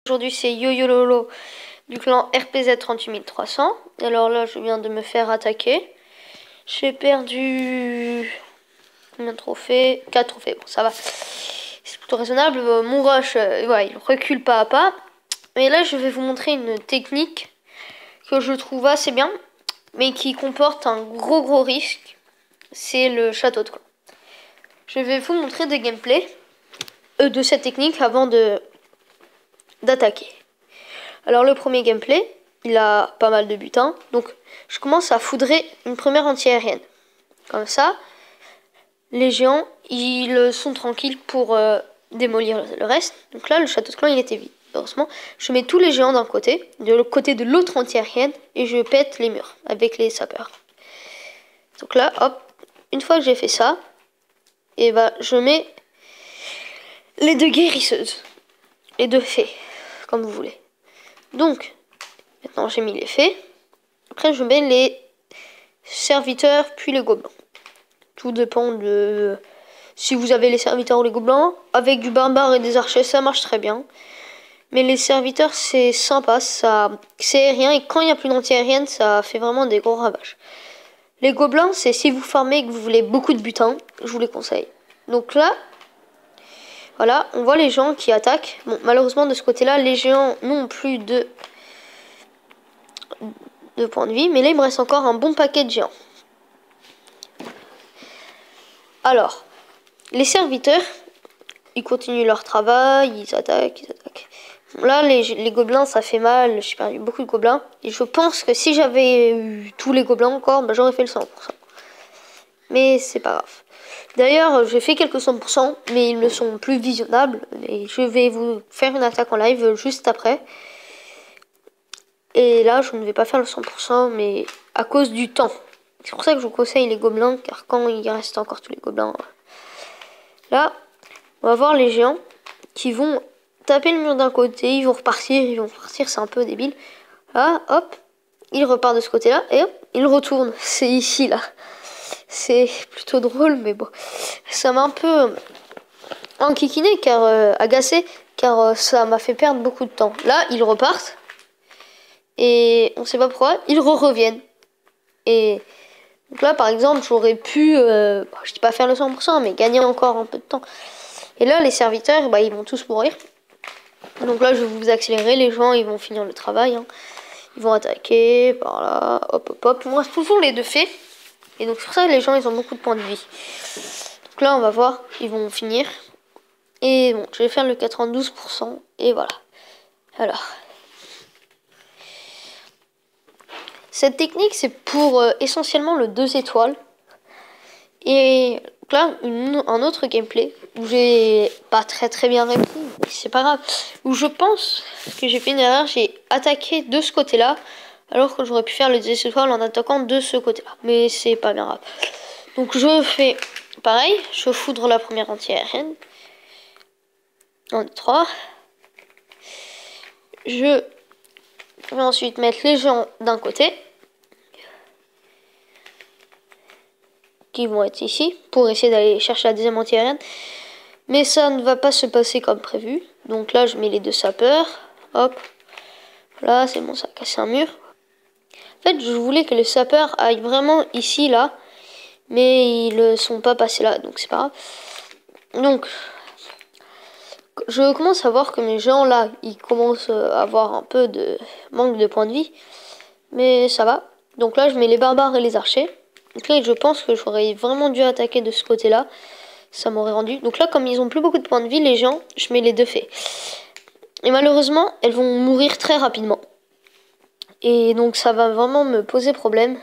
Aujourd'hui c'est Yo-Yo Lolo du clan RPZ 38300. Alors là je viens de me faire attaquer. J'ai perdu combien de trophées? 4 trophées, bon ça va. C'est plutôt raisonnable. Mon rush, ouais, il recule pas à pas. Mais là je vais vous montrer une technique que je trouve assez bien, mais qui comporte un gros risque. C'est le château de clan. Je vais vous montrer des gameplays de cette technique avant d'attaquer. Alors le premier gameplay, il a pas mal de butins, donc je commence à foudrer une première anti-aérienne. Comme ça, les géants, ils sont tranquilles pour démolir le reste. Donc là, le château de clan, il était vide. Heureusement, je mets tous les géants d'un côté, de l'autre côté de l'autre anti-aérienne, et je pète les murs avec les sapeurs. Donc là, hop, une fois que j'ai fait ça, et bah je mets les deux guérisseuses, les deux fées, comme vous voulez. Donc, maintenant j'ai mis les fées. Après, je mets les serviteurs, puis les gobelins. Tout dépend de si vous avez les serviteurs ou les gobelins. Avec du barbare et des archers, ça marche très bien. Mais les serviteurs, c'est sympa, c'est aérien. Et quand il n'y a plus d'anti-aérienne, ça fait vraiment des gros ravages. Les gobelins, c'est si vous farmez et que vous voulez beaucoup de butins, je vous les conseille. Donc là, voilà, on voit les gens qui attaquent. Bon, malheureusement, de ce côté-là, les géants n'ont plus de points de vie. Mais là, il me reste encore un bon paquet de géants. Alors, les serviteurs, ils continuent leur travail, ils attaquent. Là, les gobelins, ça fait mal. J'ai perdu beaucoup de gobelins. Et je pense que si j'avais eu tous les gobelins encore, bah, j'aurais fait le 100%. Mais c'est pas grave. D'ailleurs, j'ai fait quelques 100%, mais ils ne sont plus visionnables. Et je vais vous faire une attaque en live juste après. Et là, je ne vais pas faire le 100%, mais à cause du temps. C'est pour ça que je vous conseille les gobelins, car quand il reste encore tous les gobelins... Là, on va voir les géants qui vont taper le mur d'un côté, ils vont repartir, c'est un peu débile. Là, hop, ils repartent de ce côté-là, et hop, ils retournent. C'est ici, là. C'est plutôt drôle, mais bon. Ça m'a un peu enquiquiné, car agacé, car ça m'a fait perdre beaucoup de temps. Là, ils repartent, et on sait pas pourquoi, ils reviennent. Et donc là, par exemple, j'aurais pu, je dis pas faire le 100%, mais gagner encore un peu de temps. Et là, les serviteurs, bah, ils vont tous mourir. Donc là, je vais vous accélérer. Les gens, ils vont finir le travail. Hein. Ils vont attaquer par là. Hop. Moi, toujours les deux fées. Et donc, sur ça, les gens, ils ont beaucoup de points de vie. Donc là, on va voir. Ils vont finir. Et bon, je vais faire le 92%. Et voilà. Alors. Cette technique, c'est pour essentiellement le 2 étoiles. Et donc là, un autre gameplay où j'ai pas très bien répondu, mais c'est pas grave. Où je pense que j'ai fait une erreur, j'ai attaqué de ce côté-là, alors que j'aurais pu faire le 10 étoiles en attaquant de ce côté-là. Mais c'est pas bien grave. Donc je fais pareil, je foudre la première anti-aérienne. 1, 2, 3. Je vais ensuite mettre les gens d'un côté. Qui vont être ici pour essayer d'aller chercher la deuxième anti-aérienne, mais ça ne va pas se passer comme prévu. Donc là je mets les deux sapeurs, hop, là c'est bon, ça a cassé un mur. En fait je voulais que les sapeurs aillent vraiment ici là, mais ils ne sont pas passés là, donc c'est pas grave. Donc je commence à voir que mes gens là ils commencent à avoir un peu de manque de points de vie, mais ça va. Donc là je mets les barbares et les archers. Donc là, je pense que j'aurais vraiment dû attaquer de ce côté-là. Ça m'aurait rendu. Donc là, comme ils ont plus beaucoup de points de vie, les gens, je mets les deux fées. Et malheureusement, elles vont mourir très rapidement. Et donc, ça va vraiment me poser problème.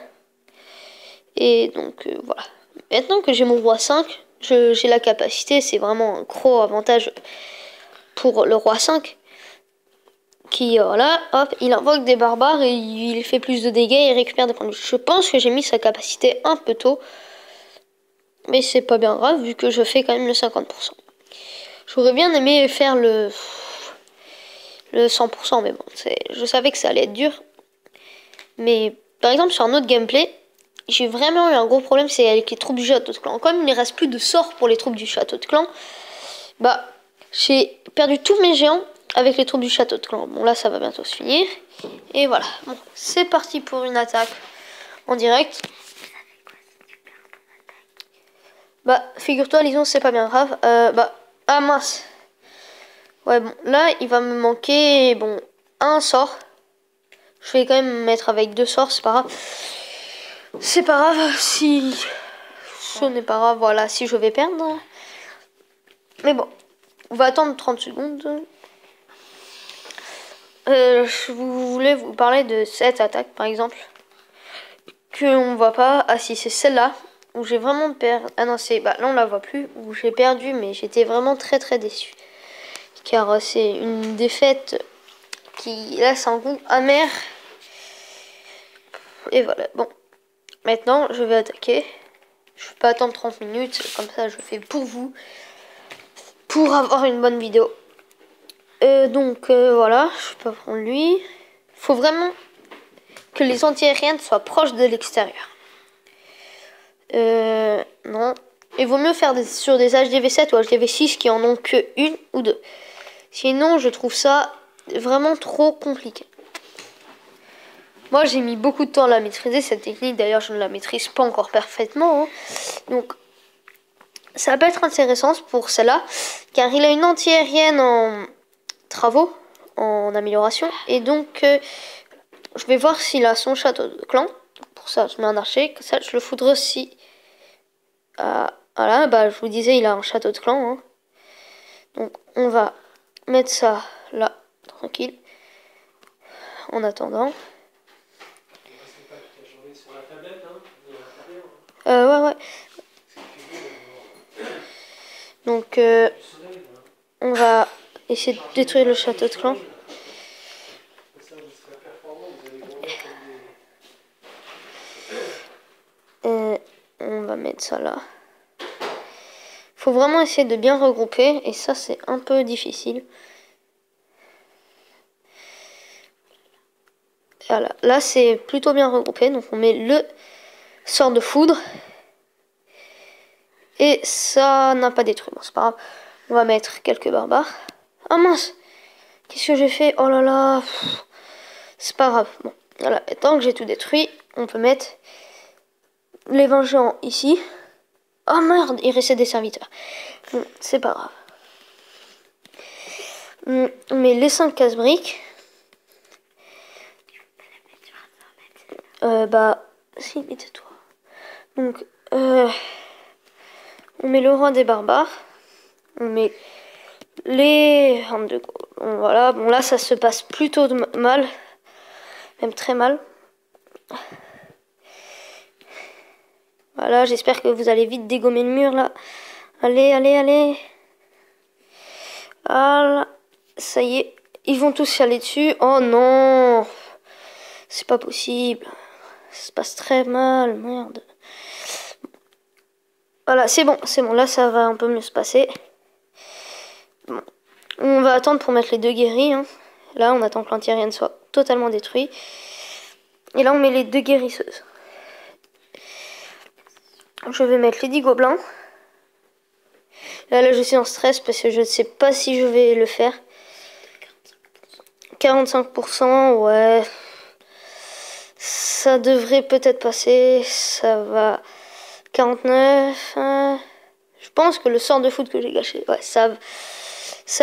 Et donc, voilà. Maintenant que j'ai mon roi 5, j'ai la capacité. C'est vraiment un gros avantage pour le roi 5. Qui, voilà, hop, il invoque des barbares et il fait plus de dégâts et il récupère des points de vie. Je pense que j'ai mis sa capacité un peu tôt. Mais c'est pas bien grave vu que je fais quand même le 50%. J'aurais bien aimé faire le 100%, mais bon, je savais que ça allait être dur. Mais par exemple, sur un autre gameplay, j'ai vraiment eu un gros problème, c'est avec les troupes du château de clan. Comme il ne reste plus de sorts pour les troupes du château de clan, bah, j'ai perdu tous mes géants avec les troupes du château de clan. Bon là ça va bientôt se finir. Et voilà, bon, c'est parti pour une attaque en direct. Bah figure-toi Lison, c'est pas bien grave. Ah mince. Ouais bon, là il va me manquer bon un sort. Je vais quand même mettre avec 2 sorts, c'est pas grave. C'est pas grave si ce n'est pas grave, voilà, si je vais perdre. Mais bon, on va attendre 30 secondes. Je voulais vous parler de cette attaque, par exemple, que on voit pas. Ah si, c'est celle-là, où j'ai vraiment perdu. Ah non, c'est... Bah là, on la voit plus, où j'ai perdu, mais j'étais vraiment très très déçu. Car c'est une défaite qui laisse un goût amer. Et voilà, bon. Maintenant, je vais attaquer. Je vais pas attendre 30 minutes, comme ça je fais pour vous. Pour avoir une bonne vidéo. Donc voilà, je peux prendre lui. Faut vraiment que les anti-aériennes soient proches de l'extérieur. Non. Il vaut mieux faire sur des HDV7 ou HDV6 qui en ont que une ou deux. Sinon, je trouve ça vraiment trop compliqué. Moi, j'ai mis beaucoup de temps à la maîtriser, cette technique. D'ailleurs, je ne la maîtrise pas encore parfaitement. Hein. Donc, ça peut être intéressant pour celle-là, car il a une anti-aérienne en travaux, en amélioration. Et donc, je vais voir s'il a son château de clan. Pour ça, je mets un archer. Comme ça, je le foudre aussi. Voilà, bah, je vous disais, il a un château de clan. Hein. Donc, on va mettre ça là, tranquille. En attendant. Ouais. Donc, on va essayer de détruire le château de clan. On va mettre ça là. Faut vraiment essayer de bien regrouper. Et ça, c'est un peu difficile. Voilà. Là, c'est plutôt bien regroupé. Donc, on met le sort de foudre. Et ça n'a pas détruit. Bon, c'est pas grave. On va mettre quelques barbares. Ah mince! Qu'est-ce que j'ai fait? Oh là là! C'est pas grave. Bon, voilà. Et tant que j'ai tout détruit, on peut mettre les vengeants ici. Oh merde! Il restait des serviteurs. Bon, c'est pas grave. On met les 5 casse-briques. Si, mais tais-toi. Donc, on met le roi des barbares. On met les armes de Gaulle. Bon, voilà, bon là ça se passe plutôt mal. Même très mal. Voilà, j'espère que vous allez vite dégommer le mur là. Allez. Voilà, ça y est. Ils vont tous y aller dessus. Oh non! C'est pas possible. Ça se passe très mal, merde. Voilà, c'est bon. Là, ça va un peu mieux se passer. Bon. On va attendre pour mettre les 2 guéris. Hein. Là, on attend que l'anti-aérienne soit totalement détruit. Et là, on met les 2 guérisseuses. Je vais mettre les 10 gobelins. Là, je suis en stress parce que je ne sais pas si je vais le faire. 45%, ouais. Ça devrait peut-être passer. Ça va. 49. Je pense que le sort de foot que j'ai gâché, ouais, ça le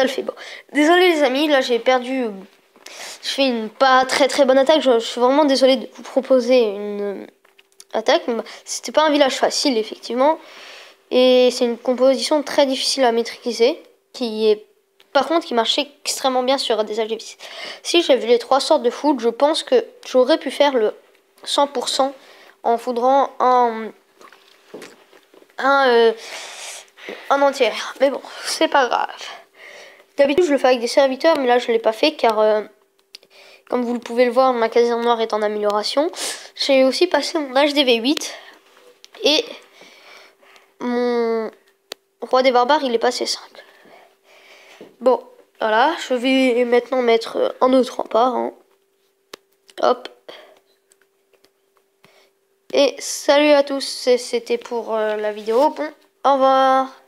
fait. Bon. Désolé les amis, là j'ai perdu. Je fais une pas très très bonne attaque. Je suis vraiment désolé de vous proposer une attaque. C'était pas un village facile effectivement. Et c'est une composition très difficile à maîtriser. Par contre, qui marchait extrêmement bien sur des HDV6. Si j'avais les 3 sortes de foot, je pense que j'aurais pu faire le 100% en foudrant un entier. Mais bon, c'est pas grave. D'habitude, je le fais avec des serviteurs, mais là, je l'ai pas fait car, comme vous pouvez le voir, ma caserne noire est en amélioration. J'ai aussi passé mon HDV8 et mon roi des barbares, il est passé 5. Bon, voilà, je vais maintenant mettre un autre rempart. Hein. Hop. Et salut à tous, c'était pour la vidéo. Bon, au revoir.